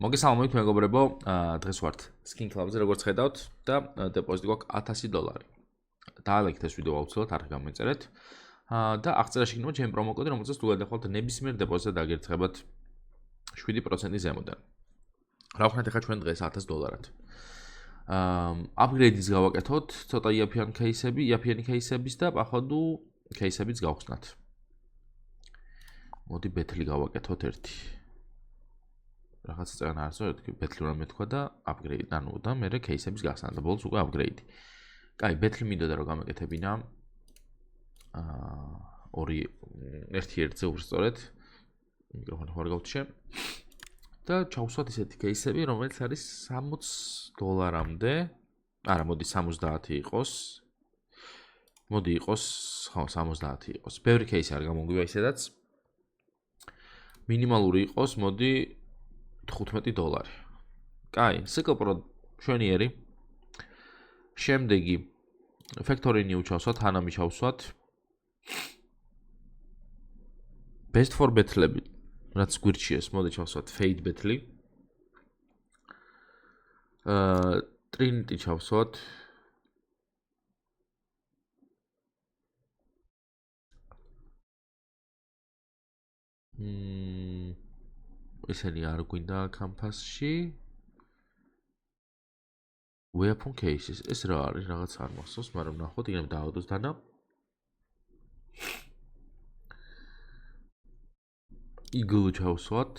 მოგესალმებით მეგობრებო, დღეს ვართ Skin Club-ზე, როგორც ხედავთ და დეპოზიტი გვაქვს $1000. დაალექეთ ეს ვიდეო აუცილებლად, არ გამეწერეთ. და აღწერაში იქნება ჩემი პრომო კოდი, რომელზეც თუ გადახვალთ ნებისმიერ დეპოზიტზე დაგერცხებათ 7% ზემოდან. რა ვქნათ ახლა ჩვენ დღეს $1000-ად. Upgrade-ის გავაკეთოთ, ცოტა იაფიანი кейსების და ახალ кейსებიც გავხსნათ. მოდი ბეთლი გავაკეთოთ ერთი. რაღაცა წეგან არსებობს, ბეთლი რომ მეთქვა და upgrade, ანუ და მე кейსების გახსნა და ბოლოს უკვე upgrade. კაი, ბეთლი მინდოდა რომ გამეკეთებინა. ერთი ერთზე უბრალოდ მიკროფონი ხوار გავთიშე. და ჩავსვათ ისეთი кейსები, რომელიც არის $60-მდე. არა, მოდი 70 იყოს. მოდი იყოს, ხო, 70 იყოს. ბევრი кейსი არ გამოგვივა ისედაც. მინიმალური იყოს, მოდი $15. კაი, Cycle Pro შვენიერი. შემდეგი Factory New ჩავსვათ, Hanami ჩავსვათ. Best for Battle-ები, რაც გვირჩიეს, მოდი ჩავსვათ Fade Battle. Trinity ჩავსვათ. ესენი არ გვინდა კამპასში. Weapon cases. ეს რა არის? რაღაც არ მახსოვს, მაგრამ ნახოთ, იქნებ დაავადოს დანა. Eagle ჩავსვათ.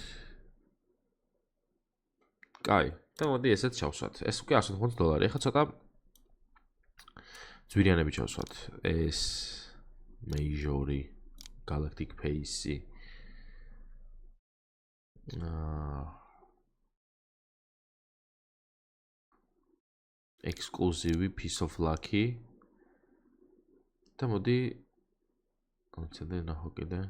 კაი, და მოდი ესეც ჩავსვათ. ეს უკვე $150. ეხლა ცოტა ძვირიანები ჩავსვათ. ეს Majori Galactic Pace. Exclusive Piece of Lucky. და მოდი ამცადე ნახო კიდე.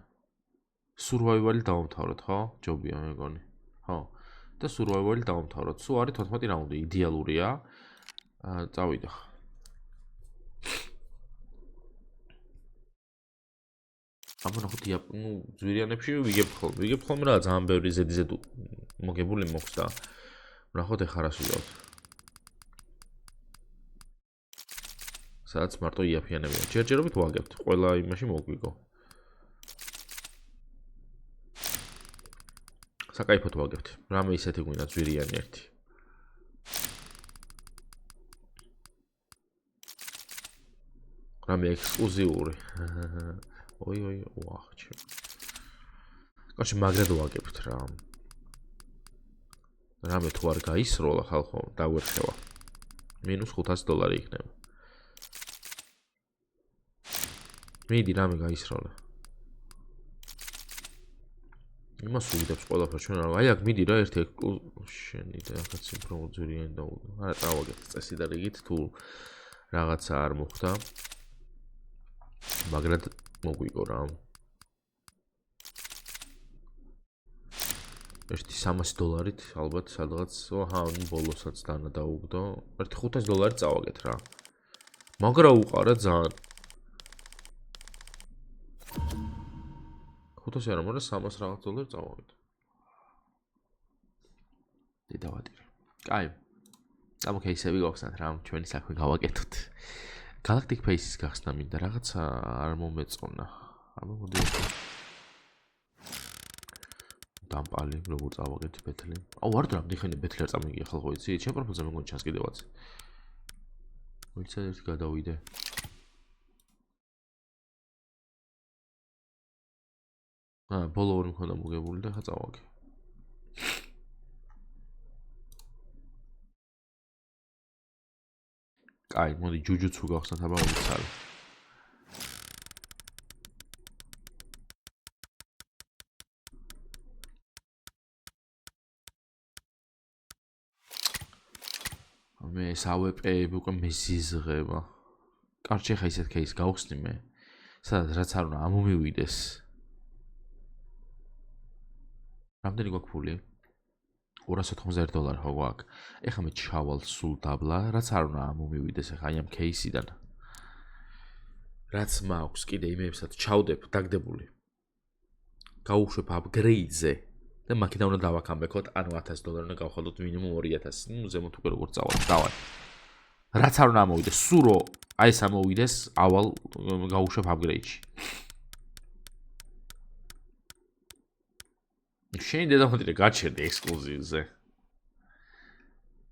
Survival-ი დავამთავროთ, ხო? ჯობია მეგონი. ხო. და Survival-ი დავამთავროთ. სულ არის 14 რაუნდი, იდეალურია. წავიდა. აბა ნახოთ, ძვირიანებში ვიგებ ხოლმე რა, ძალიან ბევრი ზედიზე მოგებული მოხს და ნახოთ ეხლა რას ვიღავთ. სადაც მარტო იაფიანებია. ჯერჯერობით ვაგებთ, ყველა იმაში მოგვიგო. საკაიფოდ ვაგებთ. რამე ისეთი გვინდა ძვირიანი ერთი. რამე ექსკლუზიური. ой, ვახჩი. კაცი მაგრად ვაგებთ რა. რამე თუ არ გაისროლა ხალხო, დაგვერხევა. -$500 იქნება. მიდი რამე გაისროლა. იმას უგდებს ყველაფერს ჩვენ რა. აი აქ მიდი რა ერთი შენი და ახაც იმპროვო ძვირიანი დაუდა. არა წავაგებთ წესი და რიგით თუ რაღაცა არ მოხდა. მაგრად მოგვიგო რა. ერთი $300-ით ალბათ სადღაც, ბოლოსაც დანა დაუგდო. ერთი $500 წავაგეთ რა. მაგრა უყარა ძალიან. 500 არა, მაგრამ $300 რაღაც წავაგეთ. დედავატირე. კაი. ამ кейსები გავხსნათ რა, ჩვენი საქმე გავაკეთოთ. Galactic Pace-ის გახსნა მინდა, რაღაცა არ მომეწონა. აბა მოდი. დამპალი, როგორ წავაგეთ ბეთლი. არ დრამდი ხენი ბეთლი არ წამიგია ხალხო, იცი? ჩემ პროფილზე მეგონი ჩანს კიდევაც. ვიცი ერთი გადავიდე. ბოლო ორი მქონდა მოგებული და ხა წავაგე. კაი, მოდი ჯუჯუცუ გავხსნათ, აბა ვიცარი. მე AWP-ები უკვე მეზიზღება. კარჩი ხა ისეთ кейს გავხსნი მე. სადაც რაც არ უნდა ამომივიდეს. რამდენი გვაქვს ფული? $291 ხო გვაქვს. ეხლა მე ჩავალ სულ დაბლა, რაც არ უნდა ამომივიდეს ეხლა აი ამ кейსიდან. რაც მაქვს კიდე იმებსაც ჩავდებ დაგდებული. გავუშვებ upgrade-ზე. და მაქედან უნდა დავაქამბექოთ, ანუ $1000 უნდა გავხადოთ მინიმუმ 2000. ნუ ზემოთ უკვე როგორ წავალ. დავარ. რაც არ უნდა ამოვიდეს, სურო აი ეს ამოვიდეს, ავალ გავუშვებ upgrade-ში. შენ დედამოდი გაჩერდი ექსკლუზივზე.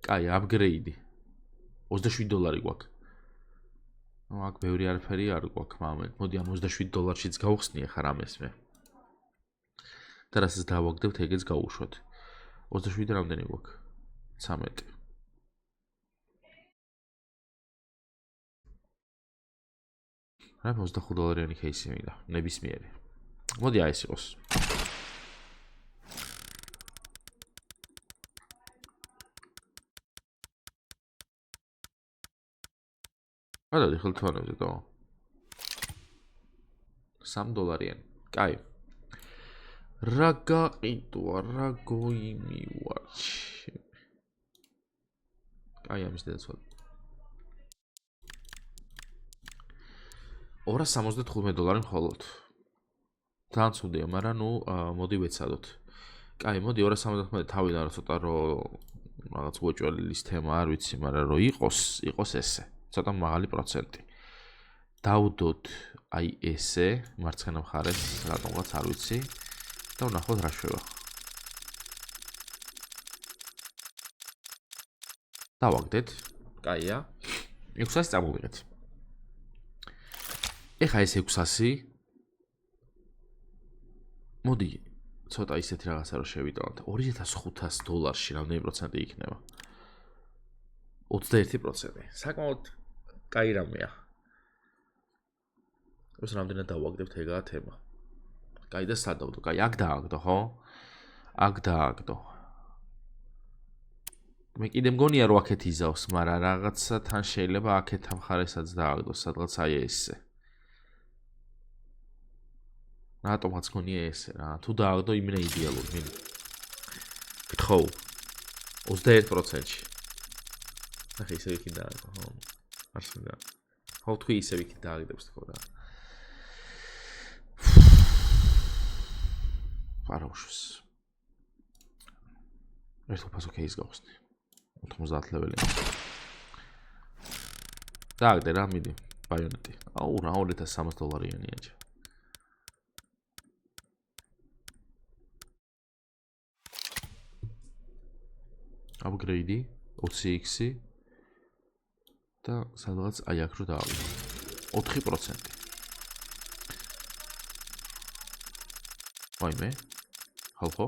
კაი, upgrade. $27 გვაქვს. ნუ აქ ბევრი არაფერი არ გვაქვს მამეთ. მოდი ამ $27-შიც გავხსნი ახლა რამეს მე. და რასაც დავაგდებთ, ეგეც გავუშვათ. 27 რამდენი გვაქვს? 13. რა $25 кейსი მინდა, ნებისმიერი. მოდი აი ეს იყოს. გადავდი ხელთვანებზე და $3. კაი. რა გაყიდვა, რა გოიმივარჩი. კაი, ამის დედაცვალ. $275 მხოლოდ. თან ცუდია, მაგრამ ნუ მოდი ვეცადოთ. კაი, მოდი 275 თავიდან რა ცოტა რომ რაღაც უეჭველის თემა არ ვიცი, მაგრამ რომ იყოს ესე. ცოტა მაღალი პროცენტი. დავდოთ აი ესე, მარცხენა მხარეს, რატომღაც არ ვიცი და ვნახოთ რა შვება. დავაგდეთ. კაია. 600 წამოვიღეთ. ეხა ეს 600 მოდი ცოტა ისეთი რაღაცა რომ შევიტანოთ. $2500-ში რამდენი პროცენტი იქნება? 21%. საკმაოდ კაი რამეა. ეს რამდენად დავაგდებთ ეგაა თემა. კაი და სადავდო, კაი აქ დააგდო, ხო? აქ დააგდო. მე კიდე მგონია რომ აქეთ იზავს, მაგრამ რაღაცა თან შეიძლება აქეთ ამ ხარესაც დააგდოს, სადღაც აი ესე. რატომაც მგონია ესე რა. თუ დააგდო იმენა იდეალური, მინდა. გთხოვ. 21%-ში. ახლა ისე იქით დააგდო, ხო? არსებია. ხო თქვი ისე იქით დააგდებს თქო რა. პარაუშს. ეს უფასო кейს გავხსნი. 90 ლეველი. დააგდე რა მიდი, ბაიონეტი. აუ რა $2300-იანია ჯა. upgrade 20x და სადღაც აი აქ რო დაავიდე 4%. ვაიმე ხალხო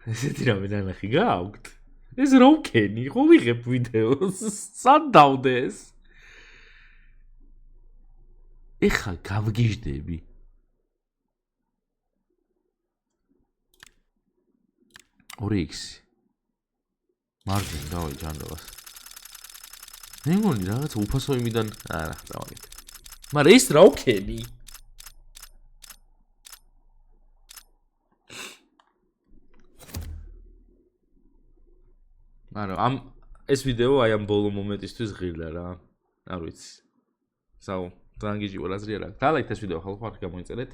ესეთი რამე ნახი გააქვთ ეს რა უკენი ხო ვიღებ ვიდეოს სად დავდეს ეხა გავგიჟდები ორიქს მარჯვნივ დავაი ჯანდელას მე მგონი რაღაც უფასო იმიდან არა დავაგეთ მაგრამ ეს რა უკენი მაგრამ ამ ეს ვიდეო აი ამ ბოლო მომენტისთვის ღირდა რა არ ვიცი საუ ძანგიჯი ვარაზრია რა დალაიქეთ ეს ვიდეო ხალხო არ გამოიწერეთ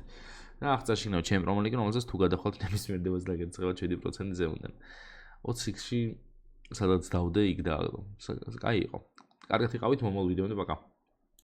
და აღწაშინავ ჩემ პრომოლინკი რომელზეც თუ გადახვალთ ნებისმიერ დევას დაგეწყება 7% ზემოდან 20x-ში სადაც დავდე იქ და კაი იყო კარგად იყავით მომავალ ვიდეომდე პაკა